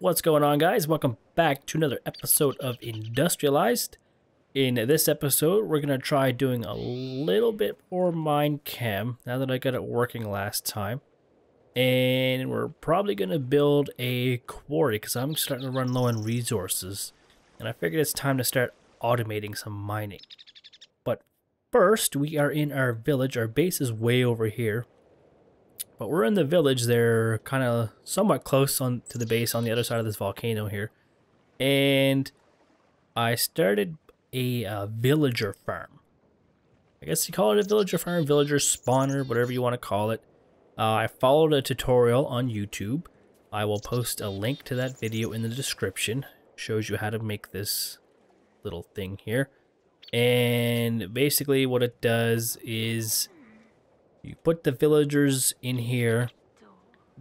What's going on, guys? Welcome back to another episode of Industrialized. In this episode, we're going to try doing a little bit more Minechem now that I got it working last time. And we're probably going to build a quarry because I'm starting to run low on resources. And I figured it's time to start automating some mining. But first, we are in our village. Our base is way over here. But we're in the village. They're kind of somewhat close to the base on the other side of this volcano here. And I started a villager farm. I guess you call it a villager farm, villager spawner, whatever you want to call it. I followed a tutorial on YouTube. I will post a link to that video in the description. Shows you how to make this little thing here. And basically what it does is you put the villagers in here.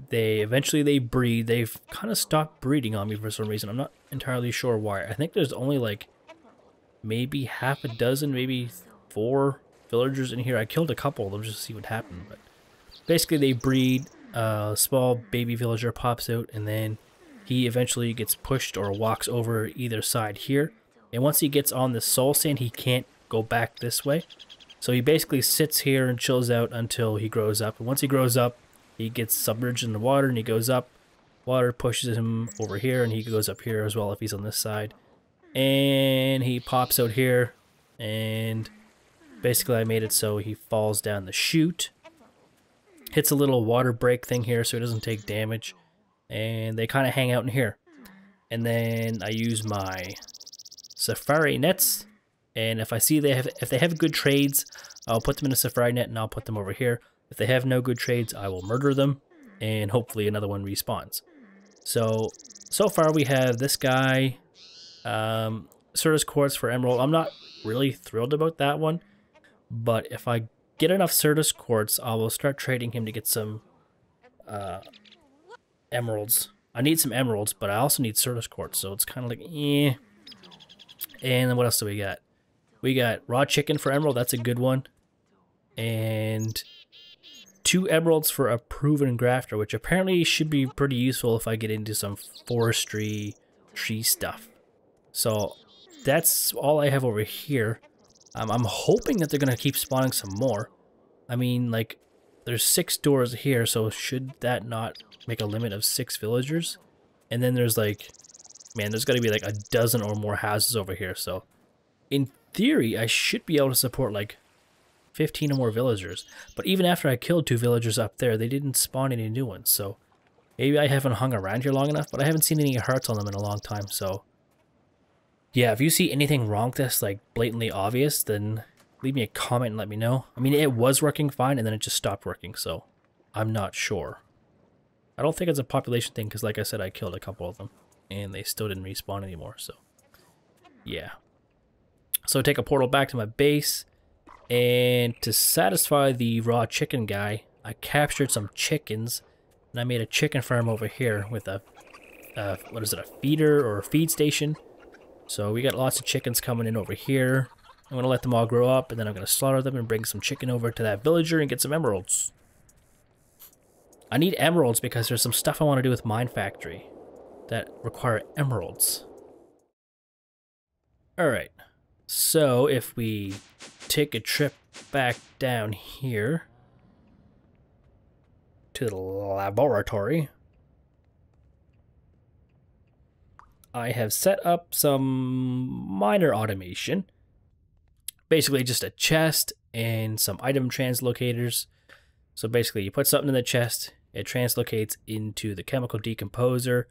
They eventually breed. They've kind of stopped breeding on me for some reason. I'm not entirely sure why. I think there's only like maybe half a dozen, maybe 4 villagers in here. I killed a couple of them just to see what happened. But basically they breed. A small baby villager pops out, and then he eventually gets pushed or walks over either side here. And once he gets on the soul sand, he can't go back this way. So he basically sits here and chills out until he grows up. And once he grows up, he gets submerged in the water and he goes up. Water pushes him over here and he goes up here as well if he's on this side. And he pops out here, and basically I made it so he falls down the chute. Hits a little water break thing here so he doesn't take damage. And they kind of hang out in here. And then I use my safari nets. And if I see if they have good trades, I'll put them in a safari net and I'll put them over here. If they have no good trades, I will murder them, and hopefully another one respawns. So far we have this guy, Certus Quartz for Emerald. I'm not really thrilled about that one, but if I get enough Certus Quartz, I will start trading him to get some emeralds. I need some emeralds, but I also need Certus Quartz, so it's kind of like, eh. And then what else do we got? We got raw chicken for emerald, that's a good one. And 2 emeralds for a proven grafter, which apparently should be pretty useful if I get into some forestry tree stuff. So that's all I have over here. I'm hoping that they're going to keep spawning some more. I mean, like, there's 6 doors here, so should that not make a limit of 6 villagers? And then there's like, man, there's got to be like a dozen or more houses over here, so in theory, I should be able to support like 15 or more villagers. But even after I killed 2 villagers up there, they didn't spawn any new ones. So maybe I haven't hung around here long enough, but I haven't seen any hearts on them in a long time. So yeah, if you see anything wrong with this, like blatantly obvious, then leave me a comment and let me know. I mean, it was working fine and then it just stopped working. So I'm not sure. I don't think it's a population thing because like I said, I killed a couple of them and they still didn't respawn anymore. So yeah. So take a portal back to my base, and to satisfy the raw chicken guy, I captured some chickens, and I made a chicken farm over here with a, what is it, a feeder or a feed station. So we got lots of chickens coming in over here. I'm going to let them all grow up, and then I'm going to slaughter them and bring some chicken over to that villager and get some emeralds. I need emeralds because there's some stuff I want to do with Minefactory that require emeralds. Alright. So if we take a trip back down here to the laboratory, I have set up some minor automation. Basically just a chest and some item translocators. So basically you put something in the chest, it translocates into the chemical decomposer,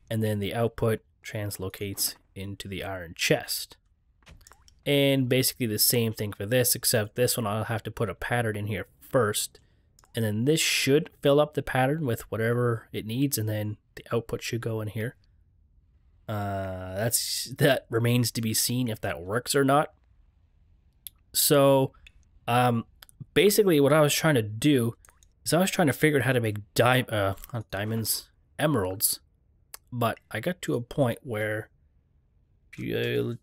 and then the output translocates into the iron chest. And basically the same thing for this, except this one I'll have to put a pattern in here first. And then this should fill up the pattern with whatever it needs, and then the output should go in here. That remains to be seen if that works or not. So basically what I was trying to do is I was trying to figure out how to make not diamonds, emeralds. But I got to a point where if you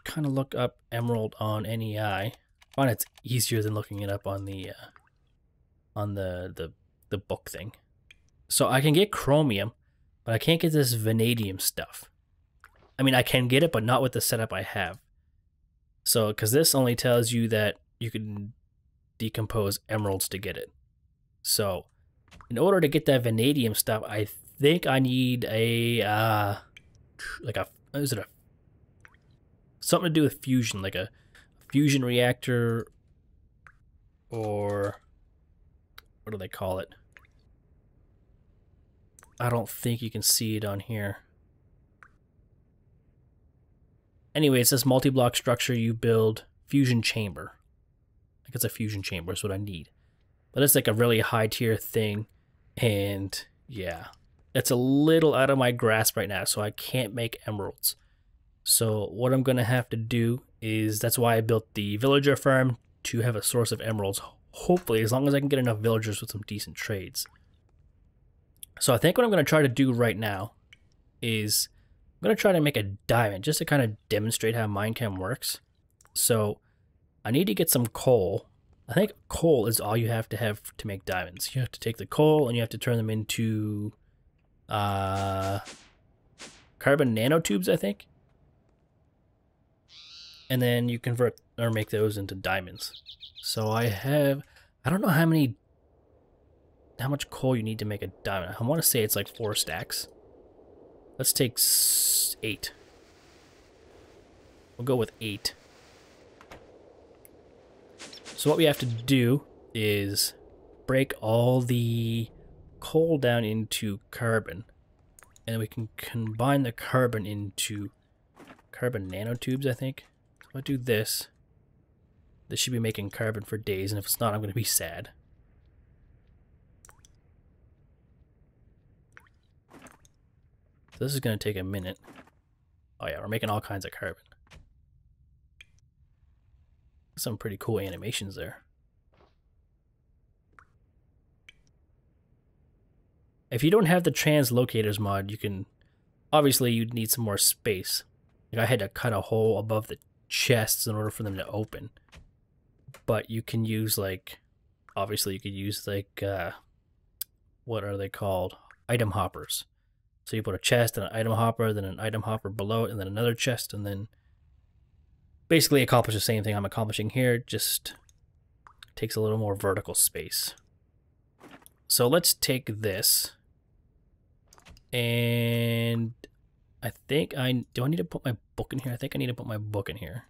kind of look up emerald on NEI, I find it's easier than looking it up on the book thing. So I can get chromium, But I can't get this vanadium stuff. I mean, I can get it, but not with the setup I have. So, because this only tells you that you can decompose emeralds to get it. So, in order to get that vanadium stuff, I think I need a, something to do with fusion, like a fusion reactor, or what do they call it? I don't think you can see it on here. Anyway, it's this multi-block structure you build fusion chamber. I think it's a fusion chamber is what I need. But it's like a really high tier thing. And yeah, it's a little out of my grasp right now, so I can't make emeralds. So what I'm going to have to do is, that's why I built the villager farm, to have a source of emeralds. Hopefully, as long as I can get enough villagers with some decent trades. So I think what I'm going to try to do right now is I'm going to try to make a diamond just to kind of demonstrate how Minechem works. So I need to get some coal. I think coal is all you have to make diamonds. You have to take the coal and you have to turn them into carbon nanotubes, I think. And then you convert or make those into diamonds. So I don't know how much coal you need to make a diamond. I want to say it's like 4 stacks. Let's take 8. We'll go with 8. So what we have to do is break all the coal down into carbon. And then we can combine the carbon into carbon nanotubes, I think. So if I do this, this should be making carbon for days, and if it's not, I'm going to be sad. So this is going to take a minute. Oh yeah, we're making all kinds of carbon. Some pretty cool animations there. If you don't have the translocators mod, you can... Obviously, you'd need some more space. Like, I had to cut a hole above the chests in order for them to open. But you can use, like... Obviously, you could use, like... what are they called? Item hoppers. So you put a chest and an item hopper, then an item hopper below it, and then another chest, and then... Basically accomplish the same thing I'm accomplishing here, just takes a little more vertical space. So let's take this, and I think do I need to put my book in here? I think I need to put my book in here.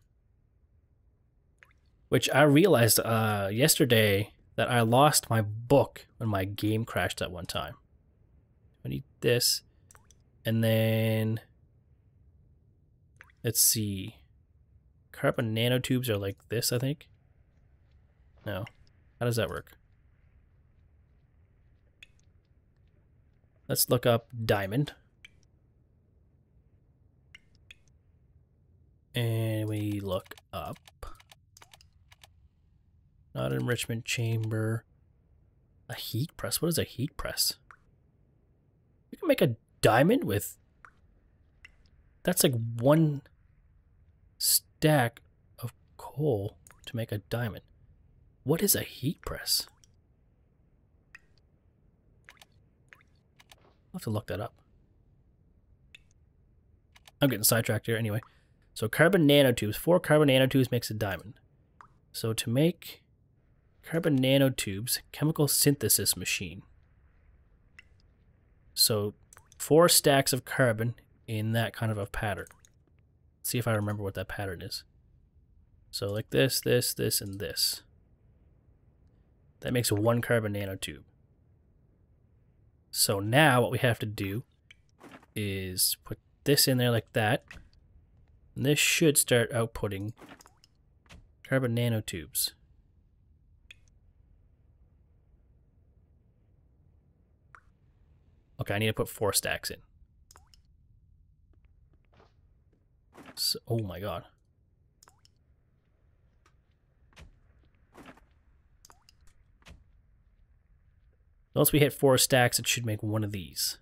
Which I realized yesterday that I lost my book when my game crashed at one time. I need this, and then let's see. Carbon nanotubes are like this, I think. No. How does that work? Let's look up diamond. And we look up. Not an enrichment chamber. A heat press. What is a heat press? You can make a diamond with... That's like 1 stack of coal to make a diamond. What is a heat press? I'll have to look that up. I'm getting sidetracked here anyway. So carbon nanotubes. 4 carbon nanotubes makes a diamond. So to make carbon nanotubes, chemical synthesis machine. So 4 stacks of carbon in that kind of a pattern. Let's see if I remember what that pattern is. So like this, this, this, and this. That makes 1 carbon nanotube. So now what we have to do is put this in there like that. And this should start outputting carbon nanotubes. Okay, I need to put 4 stacks in. So, oh my god. Once we hit 4 stacks, it should make 1 of these.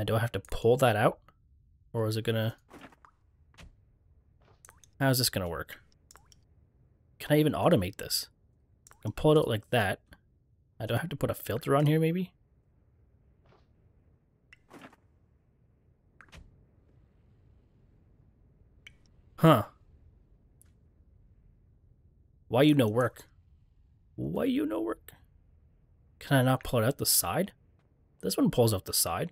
Do I have to pull that out? Or is it gonna... How's this gonna work? Can I even automate this? I can pull it out like that. I don't have to put a filter on here, maybe? Huh. Why you no work? Why you no work? Can I not pull it out the side? This one pulls out the side.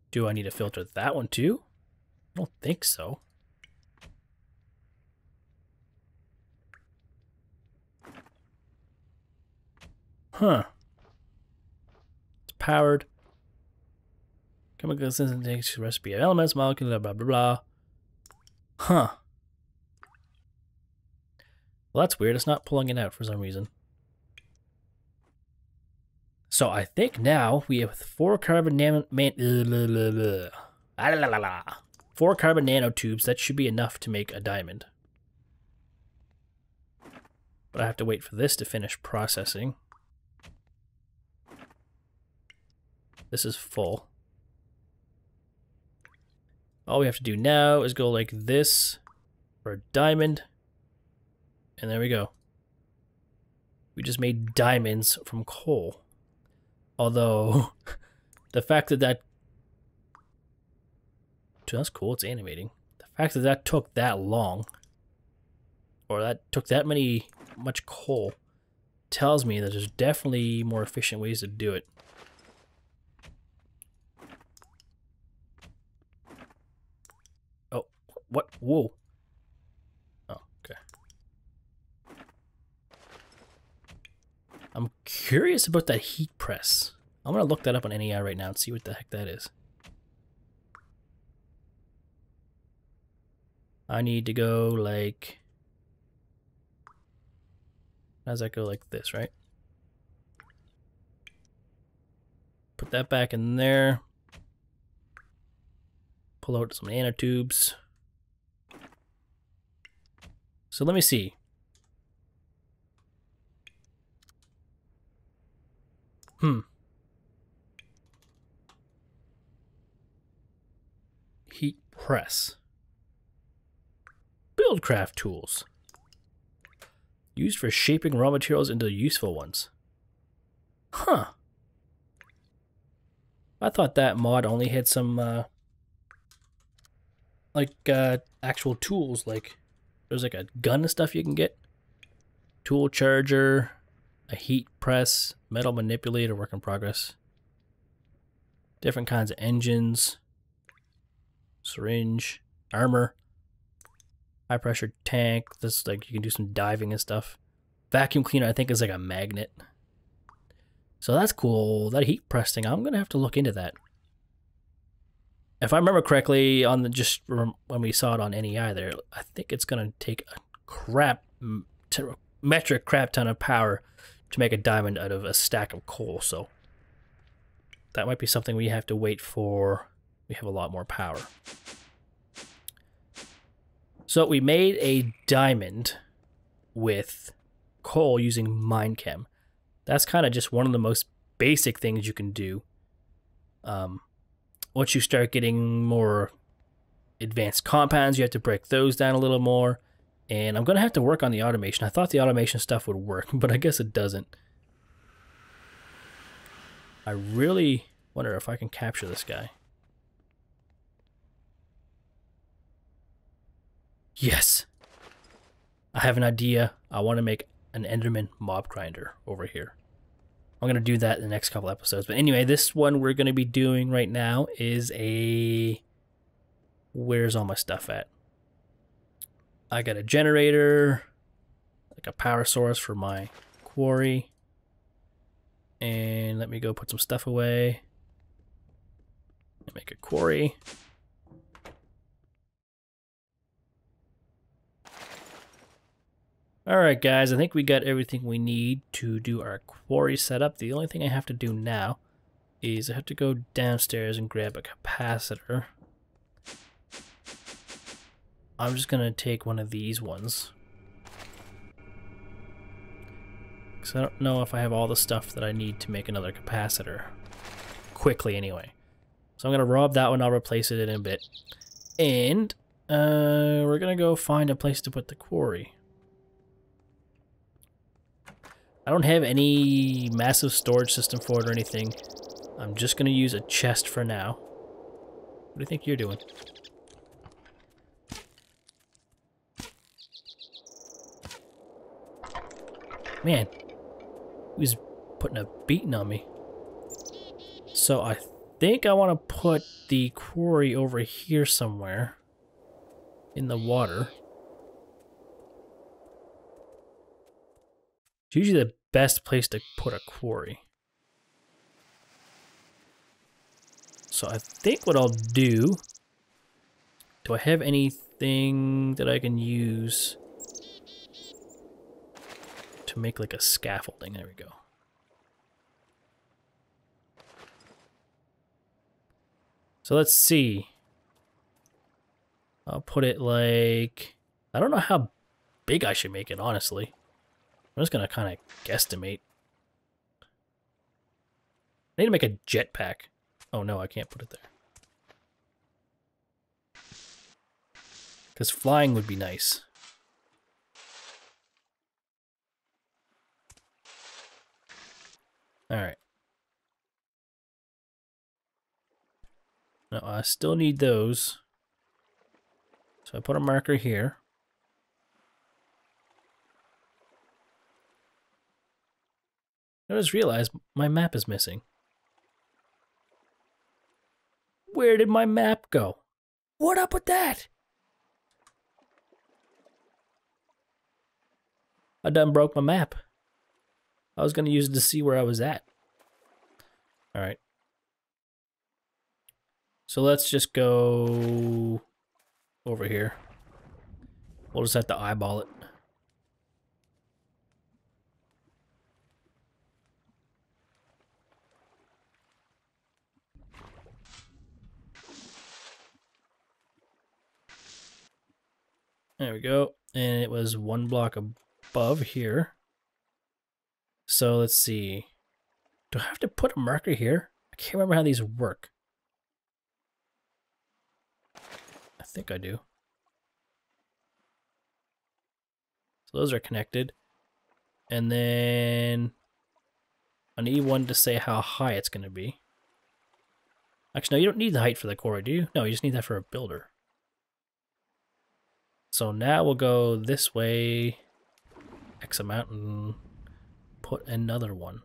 Do I need to filter that one too? I don't think so. Huh. It's powered. Chemical synthesis recipe of elements, molecular, blah, blah, blah. Huh. Well, that's weird. It's not pulling it out for some reason. So I think now we have 4 carbon nanotubes. That should be enough to make a diamond. But I have to wait for this to finish processing. This is full. All we have to do now is go like this for a diamond. And there we go. We just made diamonds from coal. Although, the fact that that's cool, it's animating. The fact that that took that long, or that took that much coal, tells me that there's definitely more efficient ways to do it. Oh, what? Whoa. Oh, okay. I'm curious about that heat press. I'm gonna look that up on NEI right now and see what the heck that is. I need to go like... How does that go? Like this, right? Put that back in there. Pull out some nanotubes. So let me see. Heat press. Buildcraft Tools. Used for shaping raw materials into useful ones. Huh. I thought that mod only had some, actual tools. Like, there's like a gun and stuff you can get. Tool charger, a heat press, metal manipulator, work in progress. Different kinds of engines. Syringe, armor. High pressure tank. This, like, you can do some diving and stuff. Vacuum cleaner, I think, is like a magnet. So that's cool. That heat press thing, I'm gonna have to look into that. If I remember correctly, on the when we saw it on NEI there, I think it's gonna take a metric crap ton of power to make a diamond out of a stack of coal. So that might be something we have to wait for. We have a lot more power. So we made a diamond with coal using Minechem. That's kind of just one of the most basic things you can do. Once you start getting more advanced compounds, you have to break those down a little more. And I'm going to have to work on the automation. I thought the automation stuff would work, but I guess it doesn't. I really wonder if I can capture this guy. Yes! I have an idea. I want to make an Enderman mob grinder over here. I'm going to do that in the next couple episodes. But anyway, this one we're going to be doing right now is a... Where's all my stuff at? I got a generator, like a power source for my quarry. And let me go put some stuff away. And make a quarry. Alright guys, I think we got everything we need to do our quarry setup. The only thing I have to do now is I have to go downstairs and grab a capacitor. I'm just going to take one of these ones. Because I don't know if I have all the stuff that I need to make another capacitor. Quickly anyway. So I'm going to rob that one, I'll replace it in a bit. And we're going to go find a place to put the quarry. I don't have any massive storage system for it or anything. I'm just going to use a chest for now. What do you think you're doing? Man, he's putting a beating on me. So I think I want to put the quarry over here somewhere in the water. It's usually the best place to put a quarry. So I think what I'll do I have anything that I can use to make like a scaffolding? There we go. So let's see. I'll put it like, I don't know how big I should make it, honestly. I'm just gonna kind of guesstimate. I need to make a jetpack. Oh no, I can't put it there. Because flying would be nice. Alright. No, I still need those. So I put a marker here. I just realized my map is missing. Where did my map go? What up with that? I done broke my map. I was going to use it to see where I was at. Alright. So let's just go over here. We'll just have to eyeball it. There we go. And it was one block above here. So let's see. Do I have to put a marker here? I can't remember how these work. I think I do. So those are connected. And then I need one to say how high it's going to be. Actually, no, you don't need the height for the quarry, do you? No, you just need that for a builder. So now we'll go this way, X amount, and put another one.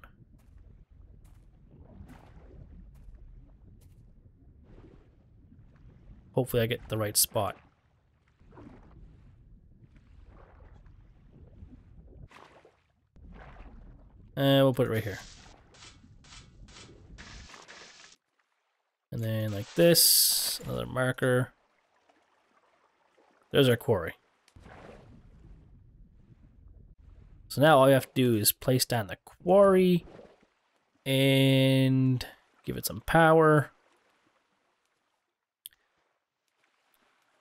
Hopefully I get the right spot. And we'll put it right here. And then like this, another marker. There's our quarry. So now all you have to do is place down the quarry and give it some power.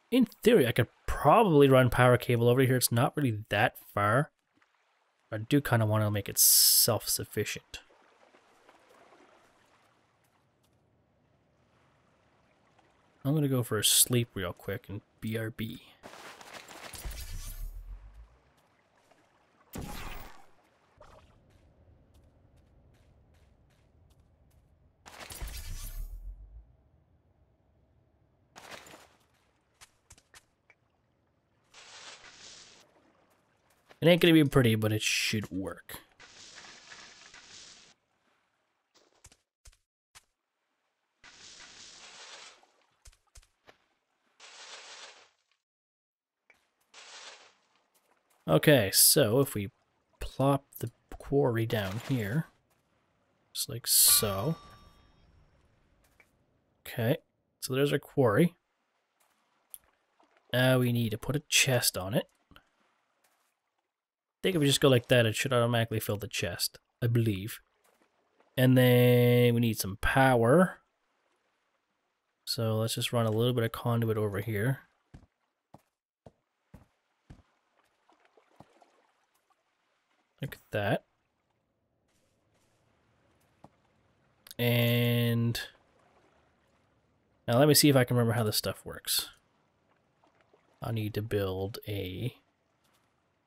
In theory, I could probably run power cable over here. It's not really that far. I do kind of want to make it self-sufficient. I'm going to go for a sleep real quick and BRB. It ain't going to be pretty, but it should work. Okay, so if we plop the quarry down here, just like so. Okay, so there's our quarry. Now we need to put a chest on it. I think if we just go like that, it should automatically fill the chest, I believe. And then we need some power. So let's just run a little bit of conduit over here. Like that. And now let me see if I can remember how this stuff works. I need to build a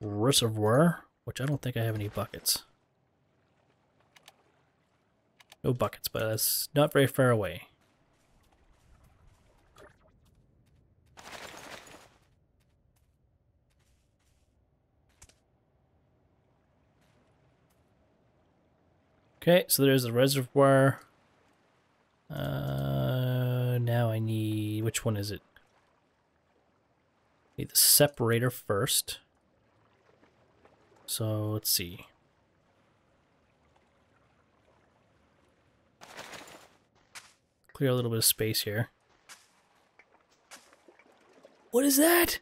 reservoir, which I don't think I have any buckets. No buckets, but that's not very far away. Okay, so there's a reservoir. Now I need, which one is it? Need the separator first. So let's see. Clear a little bit of space here. What is that?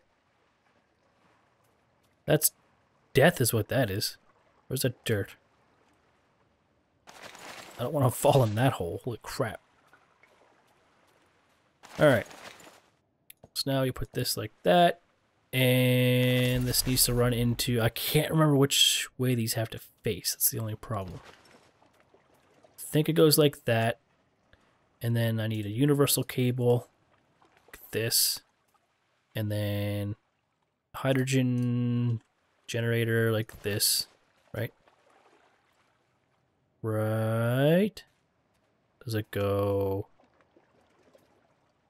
That's death is what that is. Where's that dirt? I don't want to fall in that hole. Holy crap. Alright. So now you put this like that. And this needs to run into... I can't remember which way these have to face. That's the only problem. I think it goes like that. And then I need a universal cable. Like this. And then hydrogen generator like this. Right? Right? Does it go...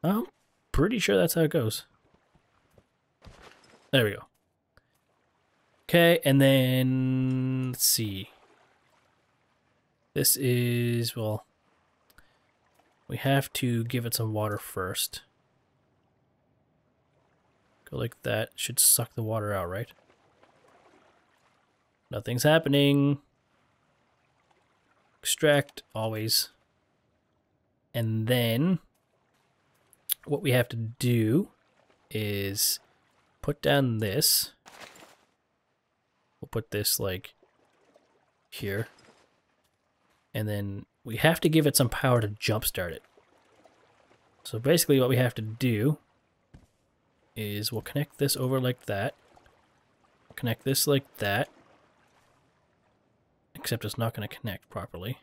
I'm pretty sure that's how it goes. There we go. Okay, and then let's see. This is, well, we have to give it some water first. Go like that. Should suck the water out, right? Nothing's happening. Extract, always. And then what we have to do is put down this. We'll put this like here. And then we have to give it some power to jumpstart it. So basically what we have to do is we'll connect this over like that. Connect this like that. Except it's not going to connect properly.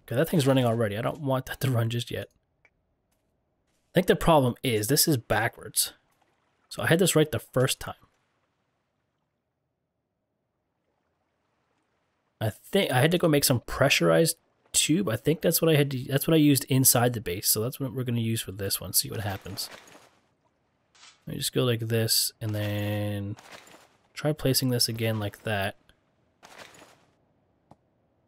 Okay, that thing's running already. I don't want that to run just yet. I think the problem is this is backwards. So I had this right the first time. I think I had to go make some pressurized tube. I think that's what I had to, that's what I used inside the base. So that's what we're going to use for this one. See what happens. Let me just go like this and then try placing this again like that.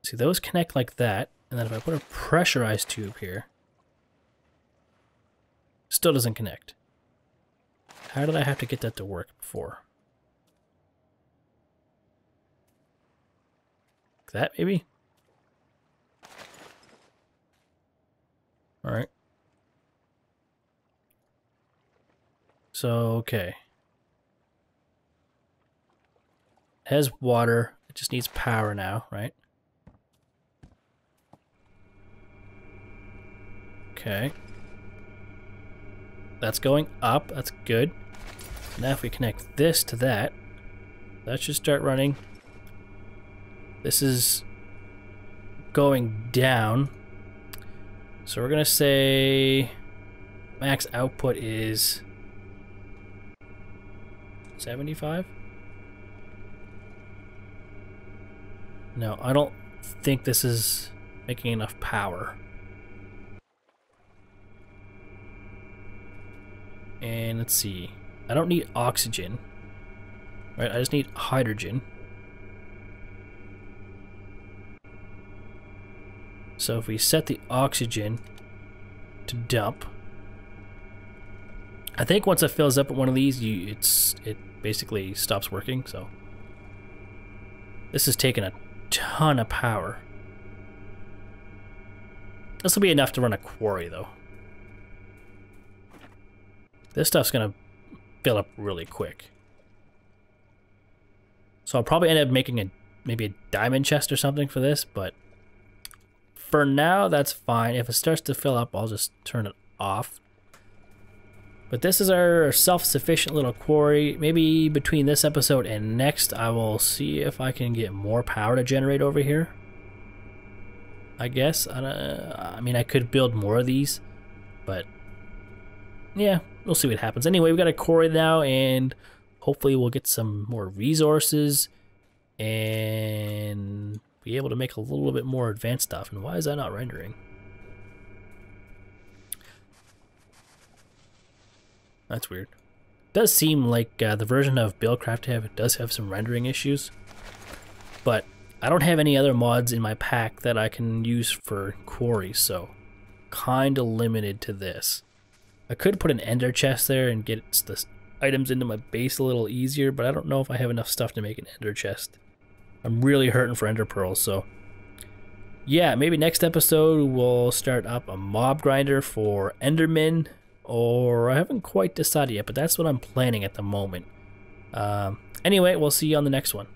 See, those connect like that. And then if I put a pressurized tube here, still doesn't connect. How did I have to get that to work before? That maybe? Alright. So, okay. It has water. It just needs power now, right? Okay. That's going up. That's good. Now if we connect this to that, that should start running. This is going down. So we're going to say max output is 75? No, I don't think this is making enough power. And let's see. I don't need oxygen. Right, I just need hydrogen. So if we set the oxygen to dump, I think once it fills up at one of these, it basically stops working. So this is taking a ton of power. This will be enough to run a quarry, though. This stuff's gonna fill up really quick. So I'll probably end up making maybe a diamond chest or something for this, but for now, that's fine. If it starts to fill up, I'll just turn it off. But this is our self-sufficient little quarry. Maybe between this episode and next, I will see if I can get more power to generate over here. I guess. I mean, I could build more of these, but yeah, we'll see what happens. Anyway, we've got a quarry now, and hopefully we'll get some more resources. And be able to make a little bit more advanced stuff. And why is that not rendering? That's weird. It does seem like the version of Buildcraft does have some rendering issues, but I don't have any other mods in my pack that I can use for Quarry, so kind of limited to this. I could put an ender chest there and get the items into my base a little easier, but I don't know if I have enough stuff to make an ender chest. I'm really hurting for ender pearls, so yeah, maybe next episode we'll start up a mob grinder for endermen, or I haven't quite decided yet, but that's what I'm planning at the moment. Anyway, we'll see you on the next one.